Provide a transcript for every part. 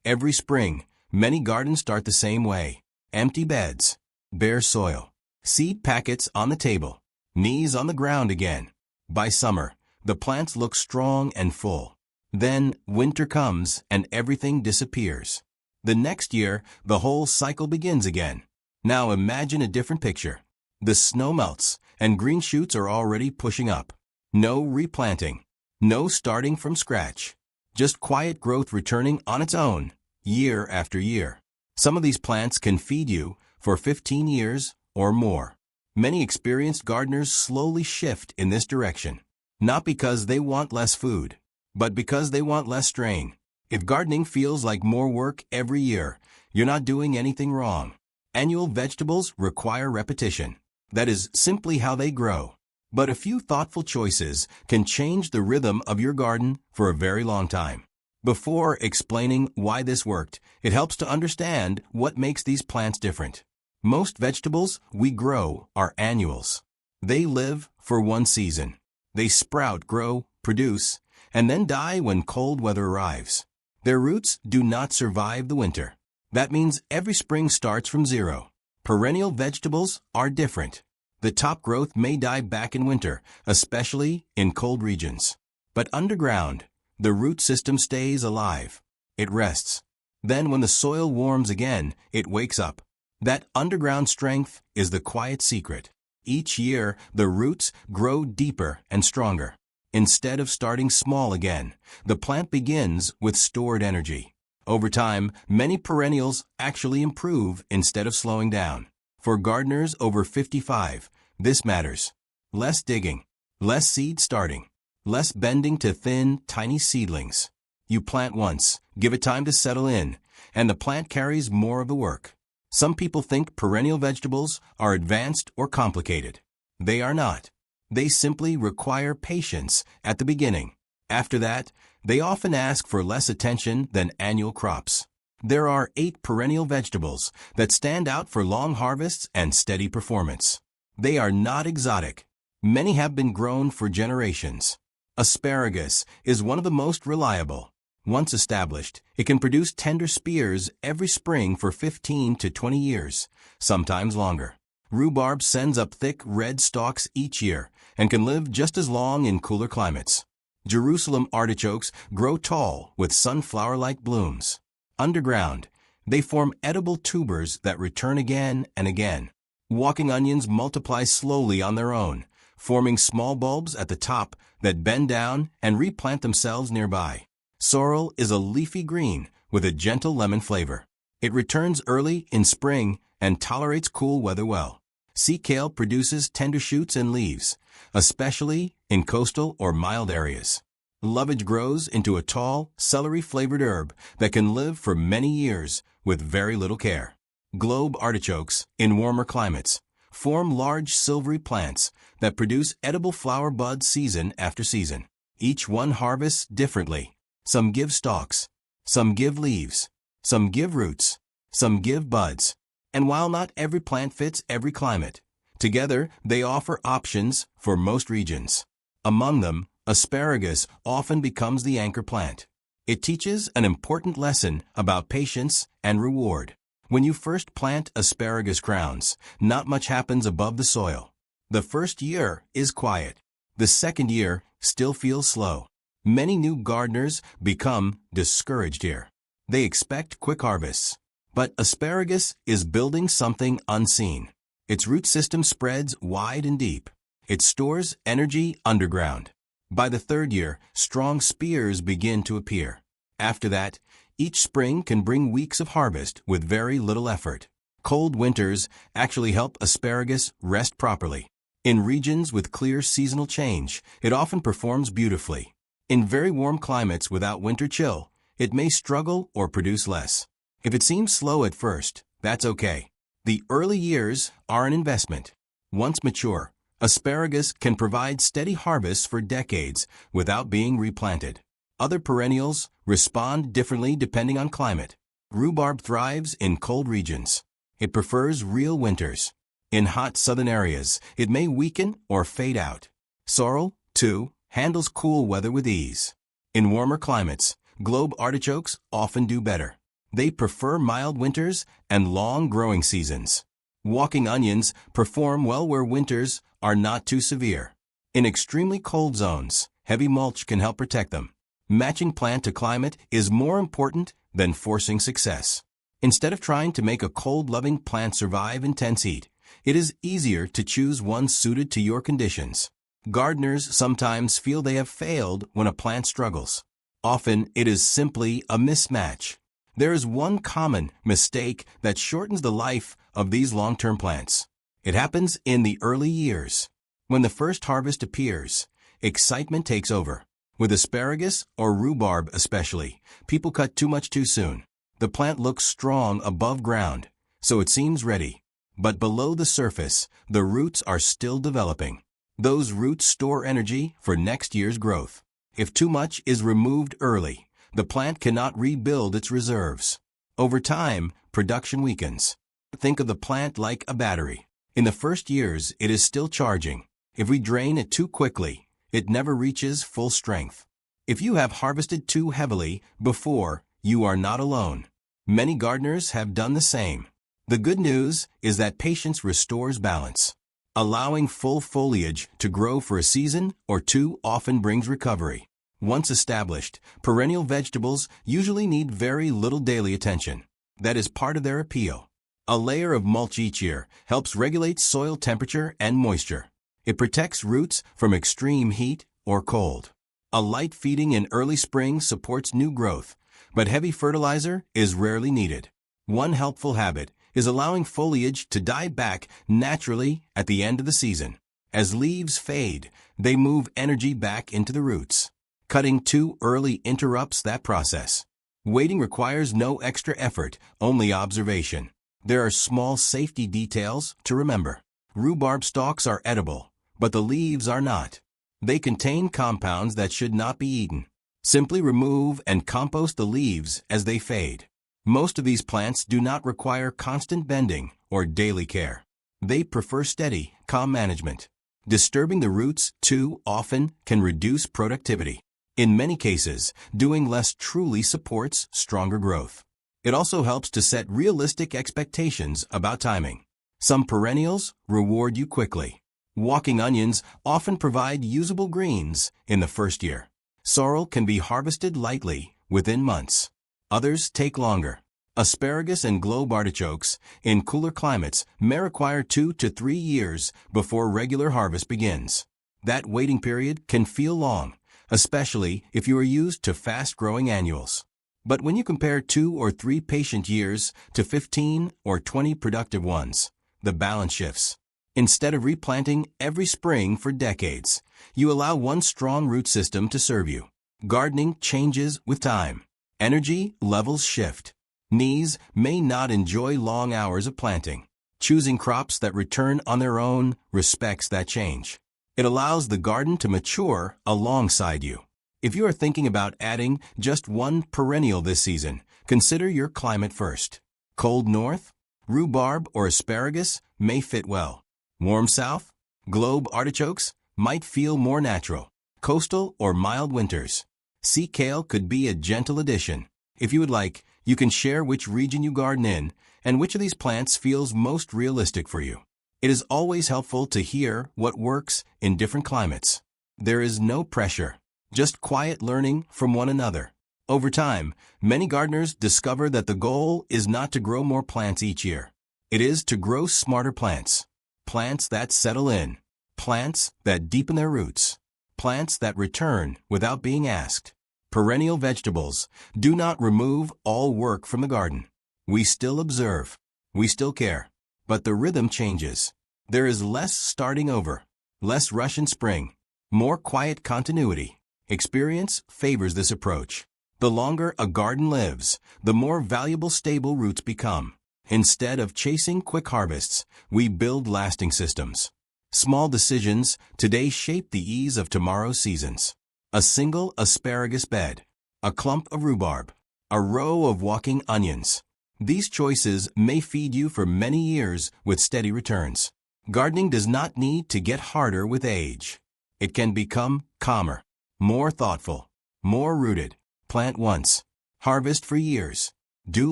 Every spring, many gardens start the same way. Empty beds, bare soil, seed packets on the table, knees on the ground again. By summer, the plants look strong and full. Then winter comes and everything disappears. The next year, the whole cycle begins again. Now imagine a different picture. The snow melts and green shoots are already pushing up. No replanting, no starting from scratch. Just quiet growth returning on its own, year after year. Some of these plants can feed you for 15 years or more. Many experienced gardeners slowly shift in this direction, not because they want less food, but because they want less strain. If gardening feels like more work every year, you're not doing anything wrong. Annual vegetables require repetition. That is simply how they grow. But a few thoughtful choices can change the rhythm of your garden for a very long time. Before explaining why this worked, it helps to understand what makes these plants different. Most vegetables we grow are annuals. They live for one season. They sprout, grow, produce, and then die when cold weather arrives. Their roots do not survive the winter. That means every spring starts from zero. Perennial vegetables are different. The top growth may die back in winter, especially in cold regions. But underground, the root system stays alive. It rests. Then when the soil warms again, it wakes up. That underground strength is the quiet secret. Each year, the roots grow deeper and stronger. Instead of starting small again, the plant begins with stored energy. Over time, many perennials actually improve instead of slowing down. For gardeners over 55, this matters. Less digging, less seed starting, less bending to thin, tiny seedlings. You plant once, give it time to settle in, and the plant carries more of the work. Some people think perennial vegetables are advanced or complicated. They are not. They simply require patience at the beginning. After that, they often ask for less attention than annual crops. There are 8 perennial vegetables that stand out for long harvests and steady performance. They are not exotic. Many have been grown for generations. Asparagus is one of the most reliable. Once established, it can produce tender spears every spring for 15 to 20 years, sometimes longer. Rhubarb sends up thick red stalks each year and can live just as long in cooler climates. Jerusalem artichokes grow tall with sunflower-like blooms. Underground, they form edible tubers that return again and again. Walking onions multiply slowly on their own, forming small bulbs at the top that bend down and replant themselves nearby. Sorrel is a leafy green with a gentle lemon flavor. It returns early in spring and tolerates cool weather well. Sea kale produces tender shoots and leaves, especially in coastal or mild areas. Lovage grows into a tall, celery-flavored herb that can live for many years with very little care. Globe artichokes, in warmer climates, form large silvery plants that produce edible flower buds season after season. Each one harvests differently. Some give stalks, some give leaves, some give roots, some give buds. And while not every plant fits every climate, together they offer options for most regions. Among them, asparagus often becomes the anchor plant. It teaches an important lesson about patience and reward. When you first plant asparagus crowns, not much happens above the soil. The first year is quiet. The second year still feels slow. Many new gardeners become discouraged here. They expect quick harvests. But asparagus is building something unseen. Its root system spreads wide and deep. It stores energy underground. By the third year, strong spears begin to appear. After that, each spring can bring weeks of harvest with very little effort. Cold winters actually help asparagus rest properly. In regions with clear seasonal change, it often performs beautifully. In very warm climates without winter chill, it may struggle or produce less. If it seems slow at first, that's okay. The early years are an investment. Once mature, asparagus can provide steady harvests for decades without being replanted. Other perennials respond differently depending on climate. Rhubarb thrives in cold regions. It prefers real winters. In hot southern areas, it may weaken or fade out. Sorrel, too, handles cool weather with ease. In warmer climates, globe artichokes often do better. They prefer mild winters and long growing seasons. Walking onions perform well where winters are not too severe. In extremely cold zones, heavy mulch can help protect them. Matching plant to climate is more important than forcing success. Instead of trying to make a cold-loving plant survive intense heat, it is easier to choose one suited to your conditions. Gardeners sometimes feel they have failed when a plant struggles. Often, it is simply a mismatch. There is one common mistake that shortens the life of these long-term plants. It happens in the early years. When the first harvest appears, excitement takes over. With asparagus or rhubarb especially, people cut too much too soon. The plant looks strong above ground, so it seems ready. But below the surface, the roots are still developing. Those roots store energy for next year's growth. If too much is removed early, the plant cannot rebuild its reserves. Over time, production weakens. Think of the plant like a battery. In the first years, it is still charging. If we drain it too quickly, it never reaches full strength. If you have harvested too heavily before, you are not alone. Many gardeners have done the same. The good news is that patience restores balance. Allowing full foliage to grow for a season or two often brings recovery. Once established, perennial vegetables usually need very little daily attention. That is part of their appeal. A layer of mulch each year helps regulate soil temperature and moisture. It protects roots from extreme heat or cold. A light feeding in early spring supports new growth, but heavy fertilizer is rarely needed. One helpful habit is allowing foliage to die back naturally at the end of the season. As leaves fade, they move energy back into the roots. Cutting too early interrupts that process. Waiting requires no extra effort, only observation. There are small safety details to remember. Rhubarb stalks are edible, but the leaves are not. They contain compounds that should not be eaten. Simply remove and compost the leaves as they fade. Most of these plants do not require constant bending or daily care. They prefer steady, calm management. Disturbing the roots too often can reduce productivity. In many cases, doing less truly supports stronger growth. It also helps to set realistic expectations about timing. Some perennials reward you quickly. Walking onions often provide usable greens in the first year. Sorrel can be harvested lightly within months. Others take longer. Asparagus and globe artichokes in cooler climates may require 2 to 3 years before regular harvest begins. That waiting period can feel long, especially if you are used to fast-growing annuals. But when you compare 2 or 3 patient years to 15 or 20 productive ones, the balance shifts. Instead of replanting every spring for decades, you allow one strong root system to serve you. Gardening changes with time. Energy levels shift. Knees may not enjoy long hours of planting. Choosing crops that return on their own respects that change. It allows the garden to mature alongside you. If you are thinking about adding just one perennial this season, consider your climate first. Cold north? Rhubarb or asparagus may fit well. Warm south? Globe artichokes might feel more natural. Coastal or mild winters? Sea kale could be a gentle addition. If you would like, you can share which region you garden in and which of these plants feels most realistic for you. It is always helpful to hear what works in different climates. There is no pressure, just quiet learning from one another. Over time, many gardeners discover that the goal is not to grow more plants each year. It is to grow smarter plants. Plants that settle in. Plants that deepen their roots. Plants that return without being asked. Perennial vegetables do not remove all work from the garden. We still observe. We still care. But the rhythm changes. There is less starting over. Less rush in spring. More quiet continuity. Experience favors this approach. The longer a garden lives, the more valuable stable roots become. Instead of chasing quick harvests, we build lasting systems. Small decisions today shape the ease of tomorrow's seasons. A single asparagus bed, a clump of rhubarb, a row of walking onions. These choices may feed you for many years with steady returns. Gardening does not need to get harder with age. It can become calmer, more thoughtful, more rooted. Plant once, harvest for years. Do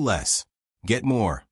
less. Get more.